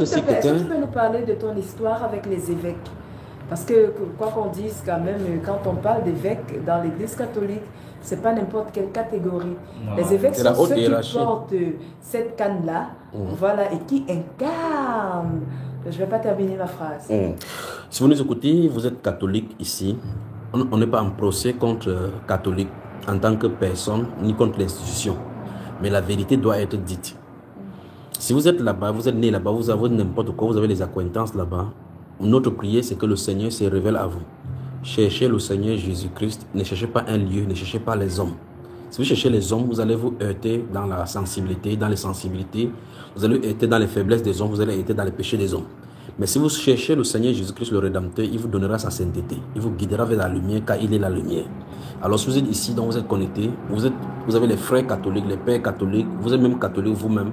Est-ce que tu peux nous parler de ton histoire avec les évêques? Parce que, quoi qu'on dise, quand même, quand on parle d'évêques dans l'Église catholique, ce n'est pas n'importe quelle catégorie. Non, les évêques sont ceux hiérarchie. qui portent cette canne-là, voilà, et qui incarnent. Je ne vais pas terminer ma phrase. Si vous nous écoutez, vous êtes catholique ici. On n'est pas en procès contre catholique en tant que personne, ni contre l'institution. Mais la vérité doit être dite. Si vous êtes là-bas, vous êtes né là-bas, vous avez n'importe quoi, vous avez les acquaintances là-bas, notre prière, c'est que le Seigneur se révèle à vous. Cherchez le Seigneur Jésus-Christ, ne cherchez pas un lieu, ne cherchez pas les hommes. Si vous cherchez les hommes, vous allez vous heurter dans la sensibilité, dans les sensibilités, vous allez heurter dans les faiblesses des hommes, vous allez heurter dans les péchés des hommes. Mais si vous cherchez le Seigneur Jésus-Christ, le Rédempteur, il vous donnera sa sainteté, il vous guidera vers la lumière, car il est la lumière. Alors si vous êtes ici, donc vous êtes connectés, vous avez les frères catholiques, les pères catholiques, vous êtes même catholique vous-même.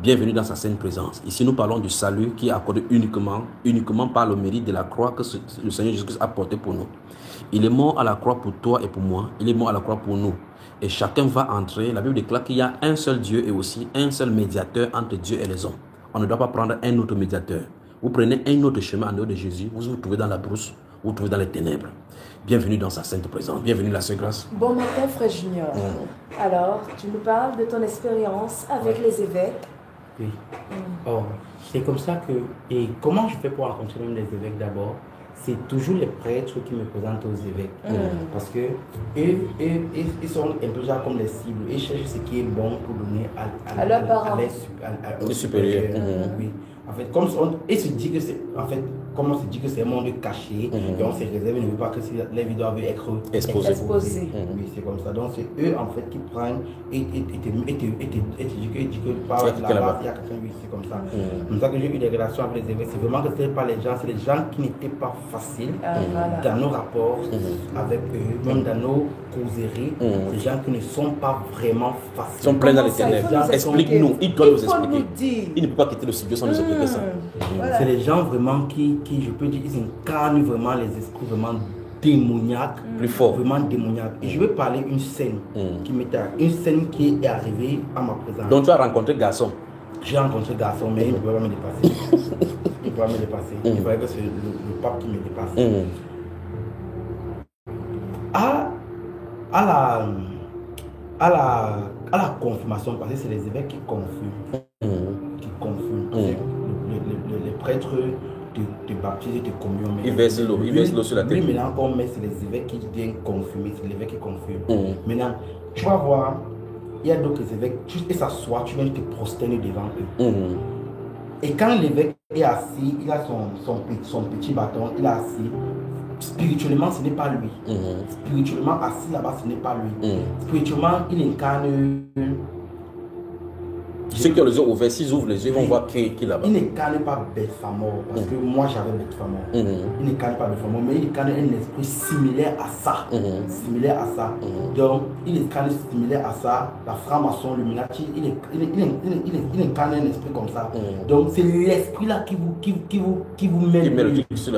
Bienvenue dans sa sainte présence. Ici, nous parlons du salut qui est accordé uniquement par le mérite de la croix que le Seigneur Jésus-Christ a porté pour nous. Il est mort à la croix pour toi et pour moi. Il est mort à la croix pour nous. Et chacun va entrer. La Bible déclare qu'il y a un seul Dieu et aussi un seul médiateur entre Dieu et les hommes. On ne doit pas prendre un autre médiateur. Vous prenez un autre chemin en dehors de Jésus, vous vous trouvez dans la brousse, vous vous trouvez dans les ténèbres. Bienvenue dans sa sainte présence. Bienvenue la Sœur Grâce. Bon matin, frère Junior. Alors, tu nous parles de ton expérience avec les évêques. Oui. Oh, c'est comme ça que... Et comment je fais pour rencontrer même les évêques d'abord? C'est toujours les prêtres qui me présentent aux évêques. Parce que ils sont un peu genre comme les cibles. Ils cherchent ce qui est bon pour donner à leurs parents. Les supérieurs. Oui. En fait, comme ils se disent que c'est... En fait, comme on se dit que c'est un monde caché, et on se réserve, ne veut pas que les vidéos doivent être exposées. Oui, c'est comme ça. Donc, c'est eux, en fait, qui prennent et disent que par là-bas, il y a quelqu'un, oui, c'est comme ça. C'est comme ça que j'ai eu des relations avec les évêques. C'est vraiment que ce n'est pas les gens, c'est les gens qui n'étaient pas faciles dans nos rapports avec eux, même dans nos causeries. Les gens qui ne sont pas vraiment faciles. Ils sont pleins dans les ténèbres. Explique-nous, ils doivent nous expliquer. Ils ne peuvent pas quitter le studio sans nous expliquer ça. Voilà. C'est les gens vraiment qui, je peux dire, ils incarnent vraiment les esprits vraiment démoniaques, plus fort, vraiment démoniaques. Et je vais parler une scène une scène qui est arrivée à ma présence. Donc tu as rencontré garçon? J'ai rencontré garçon, mais il ne pouvait pas me dépasser. Il ne pouvait pas me dépasser. Il fallait que c'est le pape qui me dépasse. À la confirmation, parce que c'est les évêques qui confirment. Les prêtres te baptisent et te communion. Ils versent l'eau sur la tête. Oui, maintenant, on met, c'est les évêques qui viennent confirmer, c'est l'évêque qui confirme. Maintenant, tu vas voir, il y a d'autres évêques, tu s'assois, tu viens te prosterner devant eux. Et quand l'évêque est assis, il a son petit bâton, il est assis. Spirituellement, ce n'est pas lui. Spirituellement, assis là-bas, ce n'est pas lui. Spirituellement, il incarne... Ceux qui ont les yeux ouverts, s'ils ouvrent les yeux, ils vont voir qui est là-bas. Il n'incarne pas Belfamor, parce que moi j'avais Belfamor. Il n'incarne pas Belfamor, mais il incarne un esprit similaire à ça. Donc, il incarne similaire à ça, la franc-maçon, l'Illuminati, il incarne un esprit comme ça. Donc, c'est l'esprit-là qui vous met l'huile. C'est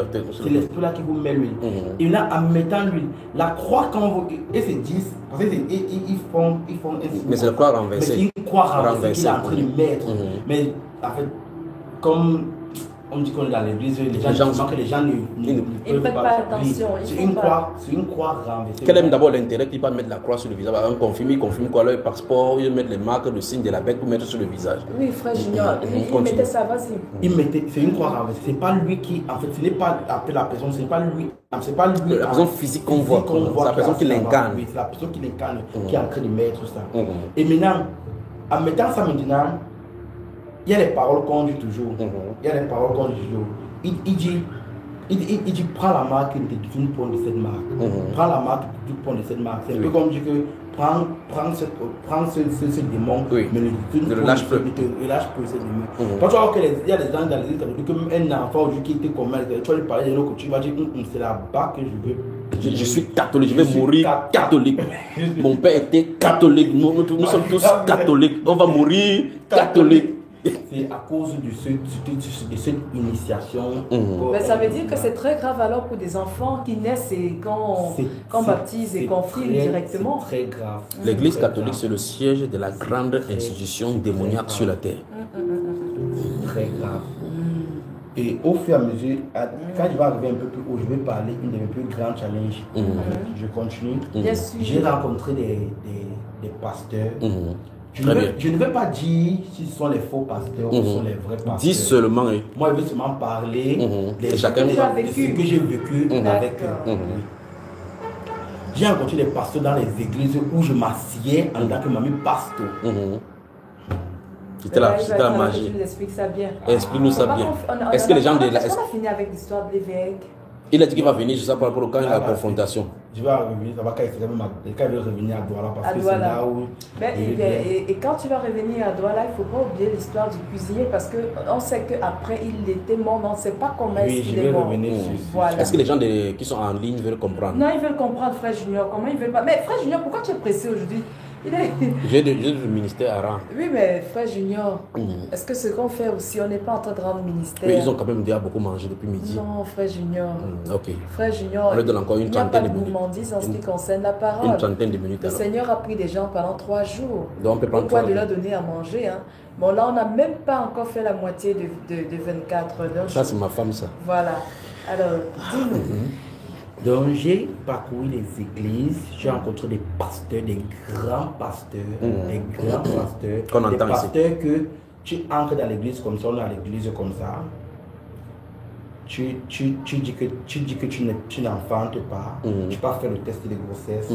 l'esprit-là qui vous met l'huile. Et là, en mettant l'huile, la croix, quand vous... Et c'est 10, parce qu'ils font mais c'est la croix renversée. Mais c'est une croix renversée qu'il est en train de mettre. Mais en fait, comme on dit qu'on est dans l'église, les gens ne prêtent pas attention. C'est une croix renversée. Quel est d'abord l'intérêt qu'ils mettre la croix sur le visage? On confirme, ils confirment quoi, leur passeport, ils mettent les marques, le signe de la bête pour mettre sur le visage. Oui, frère Junior, il mettait ça, vas-y. C'est une croix renversée. C'est pas lui qui, en fait, ce n'est pas appelé la personne, c'est pas lui. C'est pas lui. La personne physique qu'on voit, c'est la personne qui l'incarne. Oui, c'est la personne qui l'incarne, qui est en train de mettre ça. Et maintenant, en mettant ça maintenant, il y a les paroles qu'on dit toujours. Il dit, prends la marque et tu ne prends de cette marque. Prends la marque et tu prends de cette marque. C'est un peu comme dire que prends ce démon, mais ne le lâche plus. Relâche plus ce démon. Quand tu vois qu'il y a des gens dans l'église, ça veut dire qu'un enfant aujourd'hui qui était comme elle, tu vas lui parler de l'autre, tu vas dire, c'est là-bas que je veux. Je suis catholique, je vais mourir catholique. Mon père était catholique, nous sommes tous catholiques, on va mourir catholique. C'est à cause de cette initiation. Mais ça veut dire que c'est très grave alors pour des enfants qui naissent et qu'on baptise et qu'on filme directement. C'est très grave. L'église catholique, c'est le siège de la grande institution démoniaque sur la terre. Très grave. Et au fur et à mesure, quand je vais arriver un peu plus haut, je vais parler une de mes plus grands challenges. Je continue. J'ai rencontré des pasteurs. Je ne vais pas dire si ce sont les faux pasteurs ou ce sont les vrais pasteurs. Dis seulement. Moi, je veux seulement parler de ce que j'ai vécu avec eux. J'ai rencontré des pasteurs dans les églises où je m'assieds en tant que mamie pasteur. C'était la magie. Explique-nous ça bien. Est-ce que les gens de la... Est-ce qu'on a fini avec l'histoire de l'évêque? Il a dit qu'il va venir, je sais pas, pour quand il y a la confrontation. Je vais revenir, ça va quand il veut revenir à Douala, parce que c'est là où... Et quand tu vas revenir à Douala, il ne faut pas oublier l'histoire du cuisinier, parce qu'on sait qu'après il était mort, mais on ne sait pas comment est-ce qu'il est mort. Voilà. Est-ce que les gens qui sont en ligne veulent comprendre? Non, ils veulent comprendre, Frère Junior. Comment ils veulent pas? Mais Frère Junior, pourquoi tu es pressé aujourd'hui? J'ai le ministère à rang. Oui, mais Frère Junior, est-ce que ce qu'on fait aussi, on n'est pas en train de rendre ministère? Oui, ils ont quand même déjà beaucoup mangé depuis midi. Non, Frère Junior. Ok. Frère Junior, on leur donne encore une trentaine de minutes. Il n'y a pas de gourmandise en ce qui concerne la parole. Une trentaine de minutes. Le Seigneur a pris des gens pendant 3 jours. Donc on peut prendre 3 jours. De leur donner à manger. Hein. Bon, là, on n'a même pas encore fait la moitié de 24 heures. Ça, c'est ma femme, ça. Voilà. Alors, dis-nous. Donc j'ai parcouru les églises, j'ai rencontré des pasteurs, des grands pasteurs, des pasteurs que tu entres dans l'église comme ça, on est à l'église comme ça. Tu dis que tu n'enfantes pas, tu pars faire le test de grossesse,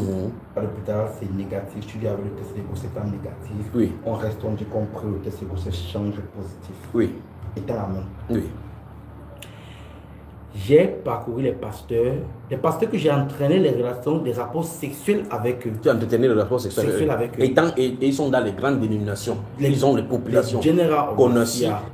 à l'hôpital c'est négatif, tu dis avec le test de grossesse pas négatif, oui. On reste, on dit qu'on prend le test de grossesse change positif. Oui. Et dans la main. Oui. J'ai parcouru les pasteurs que j'ai entraîné les relations, des rapports sexuels avec eux. Tu as entretenu les rapports sexuels avec eux. Et ils sont dans les grandes dénominations. Ils ont les populations connues.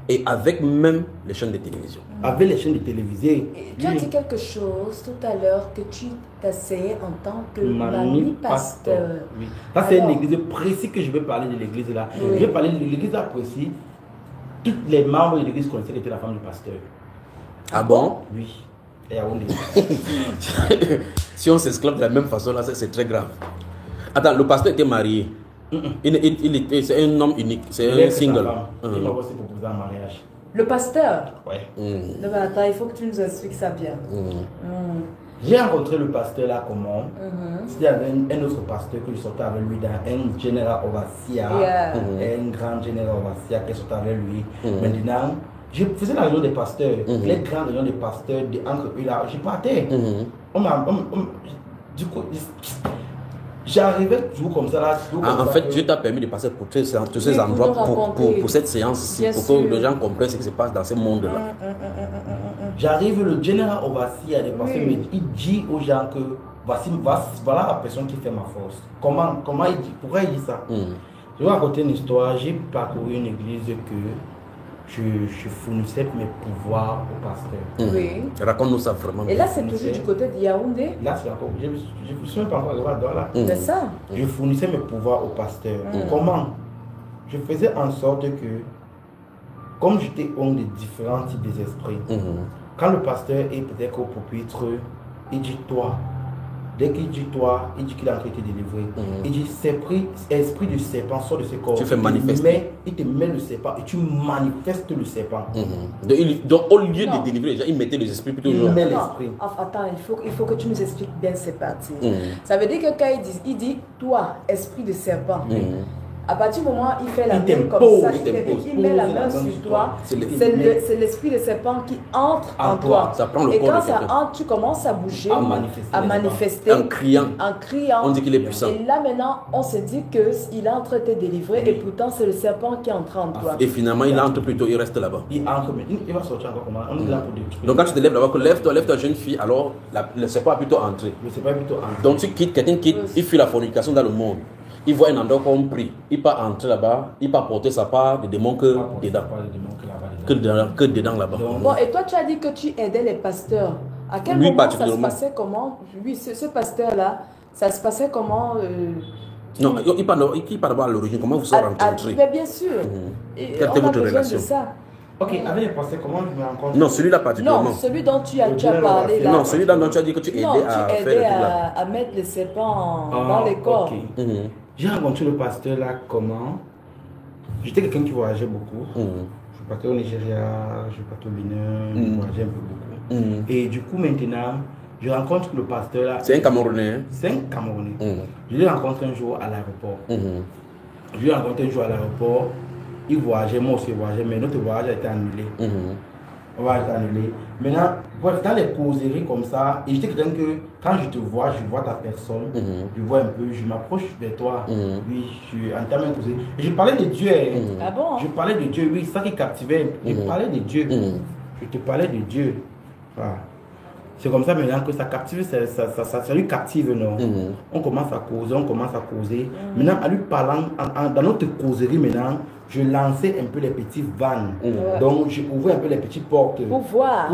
Et avec même les chaînes de télévision. Avec les chaînes de télévision. Tu as dit quelque chose tout à l'heure que tu t'asseyais en tant que mamie pasteur. Oui. Ça, c'est une église précise que je vais parler de l'église là. Oui. Je vais parler de l'église là précis. Tous les membres de l'église connaissaient que c'était la femme du pasteur. Ah bon? Oui. Et à Yaoundé. Si on s'esclave de la même façon, là, c'est très grave. Attends, le pasteur était marié. C'est un homme unique, c'est un single. Il m'a aussi proposé un mariage. Le pasteur? Oui. Non, mais attends, il faut que tu nous expliques ça bien. J'ai rencontré le pasteur là comment? C'était un autre pasteur que je sortais avec lui dans un General Overseer, un grand General Overseer qui sortait avec lui. Maintenant, je faisais la réunion des pasteurs, les grandes réunions des pasteurs, entre eux là, je partais. Du coup, j'arrivais toujours comme ça là. En fait, Dieu t'a permis de passer pour tous ces endroits, pour cette séance-ci, pour que les gens comprennent ce qui se passe dans ce monde-là. J'arrive, le général Overseer des pasteurs, il dit aux gens que voilà la personne qui fait ma force. Comment il dit? Pourquoi il dit ça? Je vais raconter une histoire. J'ai parcouru une église que je fournissais mes pouvoirs au pasteur. Oui. Raconte-nous ça vraiment. Et là, c'est toujours du côté de Yaoundé? Là, c'est encore. Je ne suis même pas encore arrivé à Douala. C'est ça. Je fournissais mes pouvoirs au pasteur. Comment? Je faisais en sorte que, comme j'étais homme de différents types d'esprits, quand le pasteur est peut-être au pupitre, il dit toi. Dès qu'il dit toi, il dit qu'il a été délivré. Il dit esprit du serpent sort de ce corps. Tu fais manifester. Il te met le serpent et tu manifestes le serpent. Donc au lieu de délivrer les gens, il mettait les esprits plutôt. Il met l'esprit. Attends, il faut que tu nous expliques bien ces parties. Ça veut dire que quand il dit toi, esprit de serpent. À partir du moment où il fait la main comme ça, il met la main sur toi, c'est l'esprit de serpent qui entre en toi. Ça prend le et corps quand de ça entre, tu commences à bouger, à manifester, en criant. On dit qu'il est puissant. Et là maintenant, on se dit qu'il est en train de te délivrer et pourtant c'est le serpent qui entre en toi. Et finalement, il entre plutôt, il reste là-bas. Il entre, mais il va sortir encore comment? On est là pour détruire. Donc quand tu te lèves là-bas, lève-toi jeune fille, alors le serpent a plutôt entré. Le serpent a plutôt entré. Donc tu quittes, quelqu'un quitte, il fuit la fornication dans le monde. Il voit un endroit qu'on prie. Il peut entrer là-bas, il peut porter sa part de démons que dedans. Que dedans là-bas. Bon, et toi, tu as dit que tu aidais les pasteurs. À quel moment ça se passait comment? Oui, ce pasteur-là, ça se passait comment? Non, il parle d'abord à l'origine. Comment vous serez rencontrés? Mais bien sûr. Quelle était votre relation? Ok, avec les pasteurs, comment je me rencontre? Non, celui-là particulièrement. Non, celui dont tu as parlé là. Non, celui dont tu as dit que tu aidais à faire à mettre les serpents dans les corps. J'ai rencontré le pasteur là comment? J'étais quelqu'un qui voyageait beaucoup. Je partais au Nigeria, je partais au Bénin, je voyageais un peu beaucoup. Et du coup, maintenant, je rencontre le pasteur là. C'est un Camerounais. C'est un Camerounais. Je l'ai rencontré un jour à l'aéroport. Je l'ai rencontré un jour à l'aéroport. Il voyageait, moi aussi voyageais, mais notre voyage a été annulé. On va être annulé. Maintenant, dans les causeries comme ça, et je dis que quand je te vois, je vois ta personne, je vois un peu, je m'approche vers toi, oui, je entame un causerie. Et je parlais de Dieu. Ah bon? Je parlais de Dieu, oui, ça qui captivait. Je parlais de Dieu. Je te parlais de Dieu. Voilà. C'est comme ça maintenant que ça captive, ça lui captive, non? On commence à causer, Maintenant, en lui parlant, dans notre causerie maintenant, je lançais un peu les petits vannes. Donc, je ouvrais un peu les petites portes. Pour voir.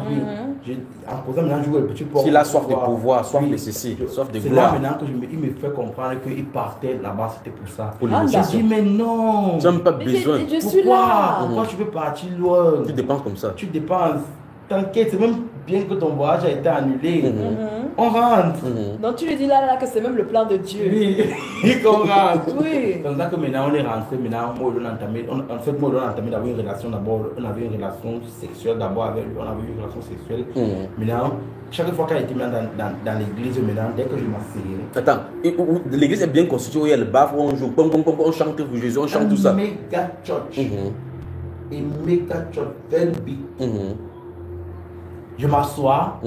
Oui. En causant maintenant, j'ouvre les petites portes. S'il a soif de pouvoir, soif de ceci, soif de gloire. C'est là maintenant qu'il me fait comprendre qu'il partait là-bas, c'était pour ça. Pour je dis, mais non. Tu n'as même pas besoin. Je suis là. Pourquoi tu veux partir loin? Tu dépenses comme ça. Tu dépenses. T'inquiète, c'est même bien que ton voyage a été annulé. On rentre. Donc tu lui dis là que c'est même le plan de Dieu. Oui, qu'on rentre. Oui. Comme ça que maintenant on est rentré, maintenant moi on a entamé, en fait moi on a entamé d'avoir une relation d'abord, on avait une relation sexuelle d'abord avec lui, on avait une relation sexuelle. Maintenant, chaque fois qu'elle était dans l'église, maintenant dès que je m'asseyais. Attends, l'église est bien constituée, où il y a le baf, où on joue, on chante pour Jésus, on chante tout ça. Méga church. Une méga church, very big. Je m'assois,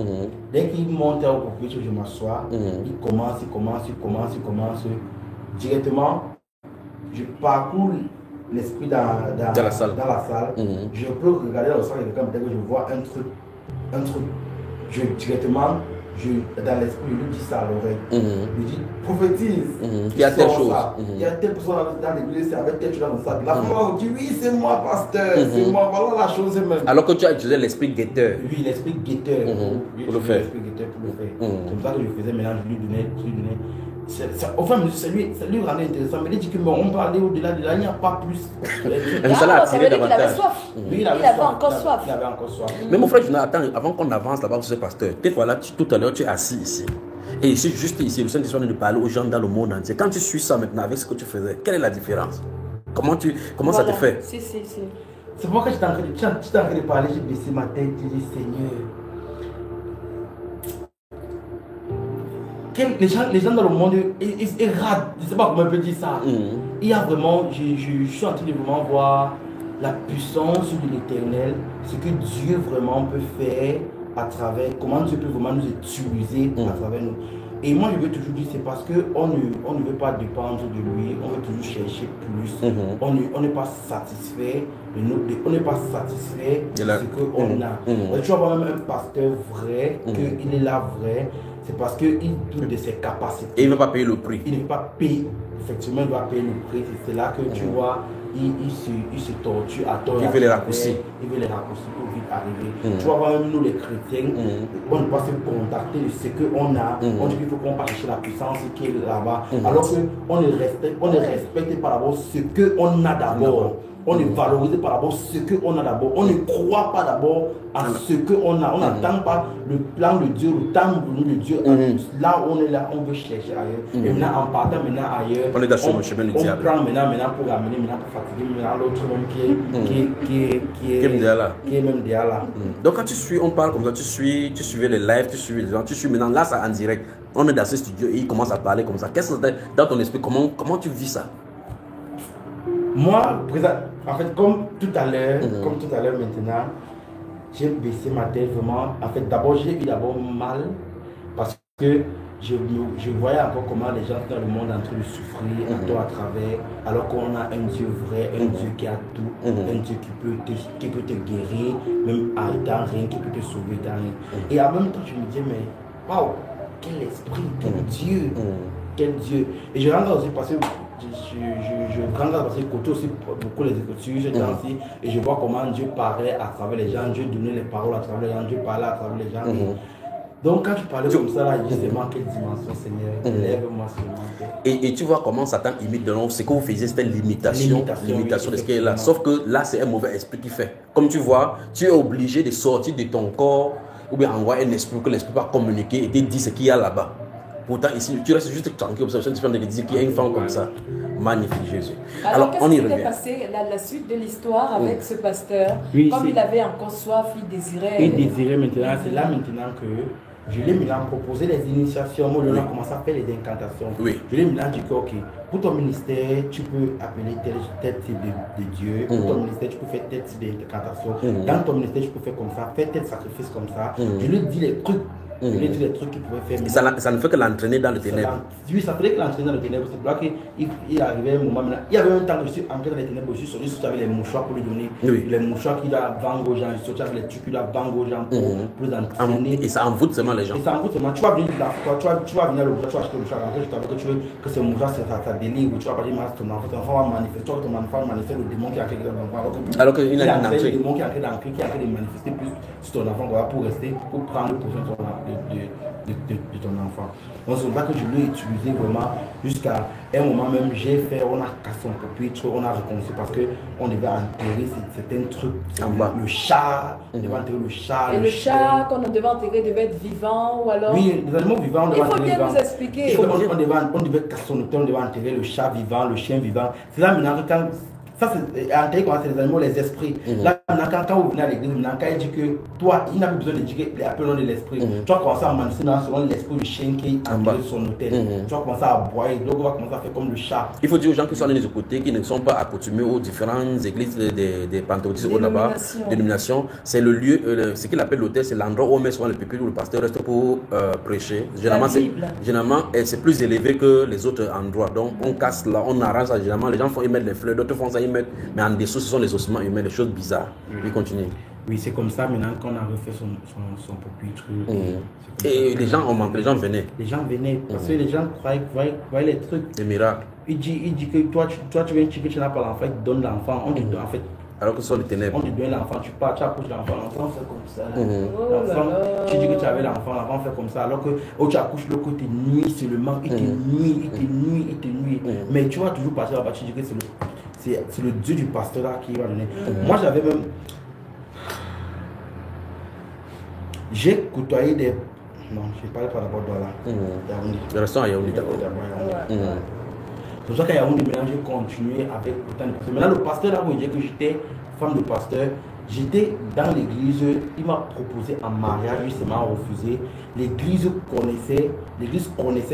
dès qu'il monte au pulpit, je m'assois, il commence. Directement, je parcours l'esprit dans la salle. Je peux regarder dans le salle quelqu'un, dès que je vois un truc, directement, dans l'esprit, je lui dis ça à l'oreille. Je lui dis, prophétise. Il y a telle chose. Il y a telle personne dans l'église, c'est avec telle chose dans le salle. La femme dit, oui, c'est moi, pasteur, c'est moi, voilà la chose même. Alors que tu as utilisé l'esprit guetteur. Oui, l'esprit guetteur. Pour le faire. L'esprit guetteur pour le faire. C'est comme ça que je faisais, maintenant je lui donnais. Enfin, ça lui rendait intéressant, mais il dit que on peut aller au-delà de là, il n'y a pas plus. Ça l'a attiré davantage. Il avait soif. Oui, il avait encore soif. Il avait encore soif. Mais mon frère, attends, avant qu'on avance là-bas sur ce pasteur, peut-être voilà, tout à l'heure tu es assis ici. Et ici, juste ici, le Saint-Esprit de parler aux gens dans le monde entier. Quand tu suis ça maintenant avec ce que tu faisais, quelle est la différence? Comment ça te fait? Si. C'est pourquoi tu t'es en train de parler, j'ai baissé ma tête, j'ai dit Seigneur. Les gens dans le monde, ils ratent, je ne sais pas comment on peut dire ça. Il y a vraiment, je suis en train de vraiment voir la puissance de l'Éternel, ce que Dieu vraiment peut faire à travers, comment Dieu peut vraiment nous utiliser à travers nous. Et moi je veux toujours dire, c'est parce qu'on ne veut pas dépendre de lui, on veut toujours chercher plus, on n'est pas satisfait on n'est pas satisfait de ce qu'on a. Tu vois même un pasteur vrai, qu'il est là vrai, c'est parce qu'il doute de ses capacités. Et il ne veut pas payer le prix. Il ne veut pas payer, effectivement il doit payer le prix, c'est là que tu vois, il se tortue à tort. Il veut les raccourcis. Il veut les raccourcis pour vite arriver. Tu vois, même nous les chrétiens, on ne peut pas se contacter de ce qu'on a. On dit qu'il faut qu'on parte chercher la puissance qui est là-bas. Alors qu'on est respecté par rapport à ce qu'on a d'abord. On est valorisé par rapport à ce qu'on a d'abord. On ne croit pas d'abord à ce qu'on a. On n'attend pas le plan de Dieu, le temps de Dieu. Là où on est là, on veut chercher ailleurs. Et maintenant, en partant maintenant ailleurs, on est dans le chemin du diable. On prend maintenant pour ramener, pour fatiguer maintenant l'autre homme qui est même derrière là. Donc quand tu suis, on parle comme ça, tu suivais les lives, tu suivais les gens, tu suis maintenant, là c'est en direct. On est dans ce studio et il commence à parler comme ça. Qu'est-ce que dans ton esprit, comment tu vis ça? Moi, en fait, comme tout à l'heure maintenant, j'ai baissé ma tête vraiment. En fait, d'abord, j'ai eu mal parce que je voyais encore comment les gens dans le monde en train de souffrir à travers, alors qu'on a un Dieu vrai, un Dieu qui a tout, un Dieu qui peut te guérir, même dans rien, qui peut te sauver dans rien. Et en même temps, je me disais, mais waouh, quel esprit, quel Dieu. Et je rentre aussi parce que je regarde parce que côté aussi beaucoup les écritures, et je vois comment Dieu parlait à travers les gens, Dieu donnait les paroles à travers les gens, Dieu parlait à travers les gens. Donc quand tu parlais comme ça, là, je dis seulement quelle dimension, Seigneur, lève-moi seulement. Et tu vois comment Satan imite de nous, ce que vous faisiez, c'était l'imitation de ce qui est là. Sauf que là, c'est un mauvais esprit qui fait. Comme tu vois, tu es obligé de sortir de ton corps, ou bien envoyer un esprit, que l'esprit va communiquer et te dire ce qu'il y a là-bas. Pourtant, ici, tu restes juste tranquille, tu viens de dire qu'il y a une femme comme ça. Magnifique Jésus. Alors qu'est-ce qui s'est passé la suite de l'histoire avec ce pasteur? Comme il avait encore soif, il désirait... Il désirait maintenant, c'est là maintenant que je lui ai maintenant proposé les initiations. Moi, on a commencé à faire les incantations. Oui. Je lui ai maintenant dit que, ok, pour ton ministère, tu peux appeler tel type de Dieu. Pour ton ministère, tu peux faire tel type d'incantation. Dans ton ministère, tu peux faire comme ça, faire tel sacrifice comme ça. Je lui ai dit les trucs. Je lui ai dit les trucs qu'il pouvait faire. Ça ne fait que l'entraîner dans le ténèbres. Oui, ça faisait que l'entraîner dans le ténèbres. C'est pour ça qu'il arrivait un moment maintenant. Il y avait un temps que je suis entré dans les ténèbres. Je suis sorti avec les mouchoirs pour lui donner. Les mouchoirs qu'il doit vendre aux gens. Je suis sorti avec les trucs qu'il doit vendre aux gens pour les entraîner. Et ça envoûte seulement les gens. Et ça envoûte seulement. Tu vas venir à l'hôpital, tu vas acheter le mouchoir. Après, je t'avais que tu veux que ce mouchoir, ça délivre. Tu vas pas dire, ton enfant va manifester. Ton enfant va manifester le démon qui a créé dans ton enfant. Alors qu'il a une entrée. Le démon qui a créé dans le qui a créé de manifester plus sur ton enfant pour rester, pour prendre le position de ton enfant. Donc c'est là que je l'ai utilisé vraiment jusqu'à un moment même, on a cassé son pupitre, on a reconstruit parce qu'on devait enterrer certains trucs. Le chat, on devait enterrer le chat. Et le chat qu'on devait enterrer devait être vivant ou alors? Oui, les animaux vivants, on devait enterrer. Il faut bien nous expliquer. On devait casser son hôtel, on devait enterrer le chat vivant, le chien vivant. C'est là maintenant que quand... Ça, c'est enterré quand c'est les animaux, les esprits. Là, quand vous venez à l'église, quand il dit que toi, il n'a plus besoin de dire les appels de l'esprit. Tu vas commencer à manifester selon l'esprit du chien qui a enterré son hôtel. Tu vas commencer à boire, donc on va commencer à faire comme le chat. Il faut dire aux gens qui sont allés de côté, qui ne sont pas accoutumés aux différentes églises des pentecôtistes là-bas, dénominations. C'est le lieu, ce qu'il appelle l'hôtel, c'est l'endroit où on met souvent le pupitre où le pasteur reste pour prêcher. Généralement, c'est plus élevé que les autres endroits. Donc, on casse là, on arrange ça. Généralement, les gens font, ils mettent les fleurs, d'autres font ça. Mais en dessous, ce sont les ossements humains, des choses bizarres. Il continue. Oui, c'est comme ça maintenant qu'on a refait son pupitre. Et les gens ont manqué, les gens venaient. Les gens venaient parce que les gens croyaient les trucs. Des miracles. Il dit que toi tu viens que tu n'as pas l'enfant, il te donne l'enfant. On te donne en fait. Alors que ce sont les ténèbres. On te donne l'enfant, tu pars, tu accouches l'enfant, l'enfant fait comme ça. L'enfant, tu dis que tu avais l'enfant fait comme ça. Alors que tu accouches le côté nuit seulement, il te nuit. Mais tu vas toujours passer là-bas, tu dis que c'est le Dieu du pasteur là qui va donner. Moi j'avais même... J'ai côtoyé des... Non, je ne parle pas d'abord de là. Yaoundé. Le restaurant à Yaoundé, d'accord. C'est pour ça qu'à Yaoundé, maintenant j'ai continué avec autant de personnes. Maintenant le pasteur là où il dit que j'étais femme de pasteur, j'étais dans l'église, il m'a proposé un mariage, justement refusé. L'église connaissait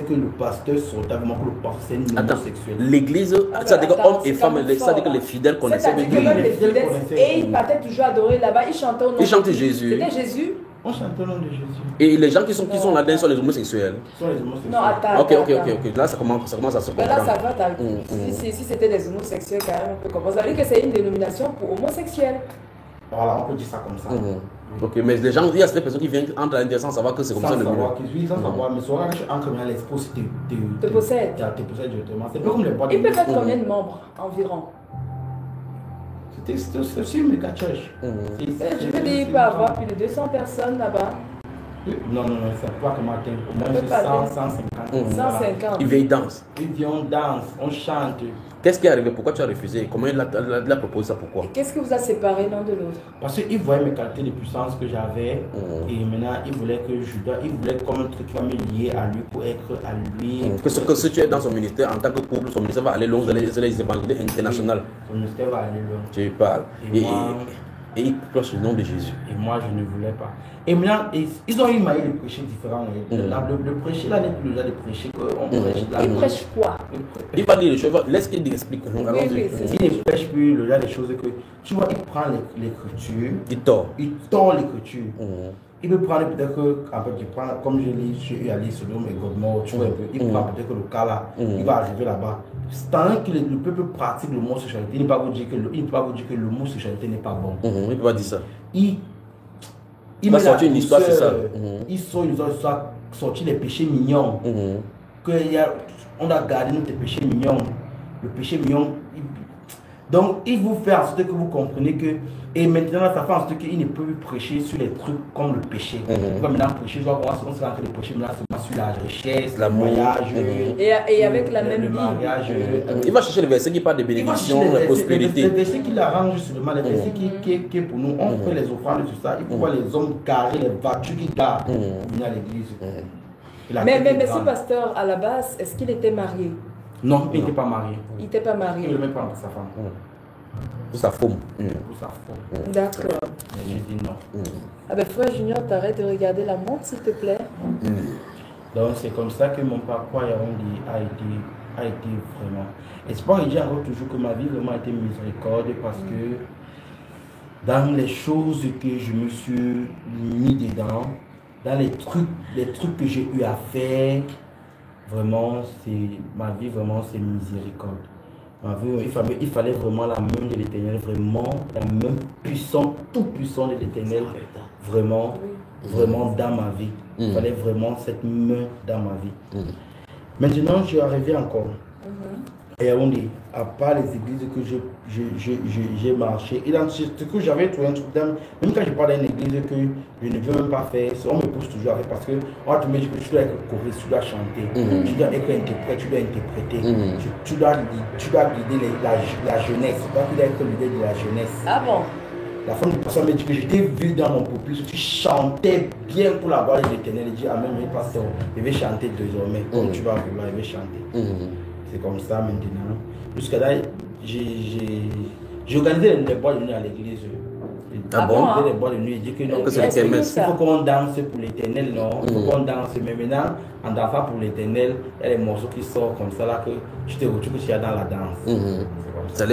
que le pasteur sortait vraiment que le pasteur est homosexuel. L'église, ça veut dire que hommes et femmes, ça veut dire que les fidèles connaissaient. Et ils partaient toujours adorer là-bas, ils chantaient au nom de Jésus. Ils chantaient Jésus. C'était Jésus. On chante au nom de Jésus. Et les gens qui sont là-dedans sont les homosexuels. Non, attends. Ok. Là, ça commence à se comprendre. Là, ça va. Si c'était des homosexuels, quand même, on peut comprendre. Ça veut dire que c'est une dénomination pour homosexuels. Voilà, on peut dire ça comme ça. Ok, mais les gens, il y a ces personnes qui viennent entre à l'intérieur sans savoir que c'est comme ça le milieu. Oui, sans savoir, mais souvent, entre dans l'esprit, te possède. Te possède directement. C'est pas comme les boîtes. Ils peuvent être combien de membres environ? C'est aussi une méga church. Je veux dire, il peut y avoir plus de 200 personnes là-bas. Non, c'est pas comme atteindre. 150. Ils viennent danser. Ils viennent, on danse, on chante. Qu'est-ce qui est arrivé? Pourquoi tu as refusé? Comment il a proposé ça? Pourquoi? Qu'est-ce qui vous a séparé l'un de l'autre? Parce qu'il voyait mes qualités de puissance que j'avais. Et maintenant, il voulait comme un truc qui va me lier à lui pour être à lui. Que si tu es dans son ministère, en tant que couple, son ministère va aller loin, les évangélités internationales. Son ministère va aller loin. Tu parles. Et il prêche le nom de Jésus. Et moi, je ne voulais pas. Et maintenant, ils ont eu une manière de prêcher différente. Le prêcher là n'est plus le genre de prêcher qu'on prêche là. Il prêche quoi? Il va dire les choses. Laisse qu'il explique. Il ne prêche plus le genre de choses que... Tu vois, il prend l'écriture. Il tord l'écriture. Il peut prendre peut-être que, en fait, il prend, comme j'ai eu à lire Sodome et Gomorrhe, tu vois un peu, il prend peut-être que le cas là, il va arriver là-bas. Tant que le peuple pratique l'homosexualité, il ne peut pas vous dire que l'homosexualité n'est pas bon. Il ne peut pas dire ça. Il va sortir une histoire, c'est ça. Il sort une histoire, sortir les péchés mignons. On a gardé notre péché mignon. Le péché mignon. Donc, il vous fait en sorte que vous comprenez que... Et maintenant, ça fait en sorte qu'il ne peut plus prêcher sur les trucs comme le péché. Il va maintenant prêcher, on se rend que le péché, maintenant, c'est sur la richesse, le voyage. Et avec la même le mariage. Il va chercher les versets qui parlent de bénédiction, de prospérité. Les versets qui l'arrangent seulement, les versets qui est pour nous. On fait les offrandes, tout ça. Il faut voir les hommes carrés, les voitures qui gardent pour venir à l'église. Mais ce pasteur, à la base, est-ce qu'il était marié? Non, il n'était pas marié. Il n'était pas marié. Il ne même pas avec sa femme. Pour sa femme. Pour sa femme. D'accord. J'ai dit non. Ah ben frère Junior, t'arrêtes de regarder la montre s'il te plaît. Donc c'est comme ça que mon parcours a été vraiment. Espoir, il dit encore toujours que ma vie vraiment a été miséricorde parce que dans les choses que je me suis mis dedans, dans les trucs que j'ai eu à faire, vraiment, ma vie vraiment c'est miséricorde. Ma vie, il fallait vraiment la main de l'Éternel, vraiment la main puissante, tout puissant de l'Éternel, vraiment dans ma vie. Il fallait vraiment cette main dans ma vie. Maintenant, je suis arrivé encore. Et on dit, à part les églises que j'ai marché, et dans ce que j'avais trouvé un truc, même quand je parle d'une église que je ne veux même pas faire, on me pousse toujours à faire parce qu'on va te dire que tu dois être choriste, tu dois chanter, tu dois être interprète, tu dois interpréter, tu dois guider la jeunesse, tu dois être leader de la jeunesse. Ah bon? La femme de pasteur m'a dit que j'étais vu dans mon pupitre, tu chantais bien pour la gloire de l'Éternel. Il dit, amen, mais pasteur, je vais chanter désormais, comme tu vas vouloir, je vais chanter. C'est comme ça maintenant. Jusqu'à là, j'ai organisé les bois de nuit à l'église. Ah bon? Les bois de nuit, il dit que non, il faut qu'on danse pour l'Éternel, non, il faut qu'on danse. Mais maintenant, en dansant pour l'Éternel, il y a les morceaux qui sortent comme ça là que tu te retrouves que tu es dans la danse. Ça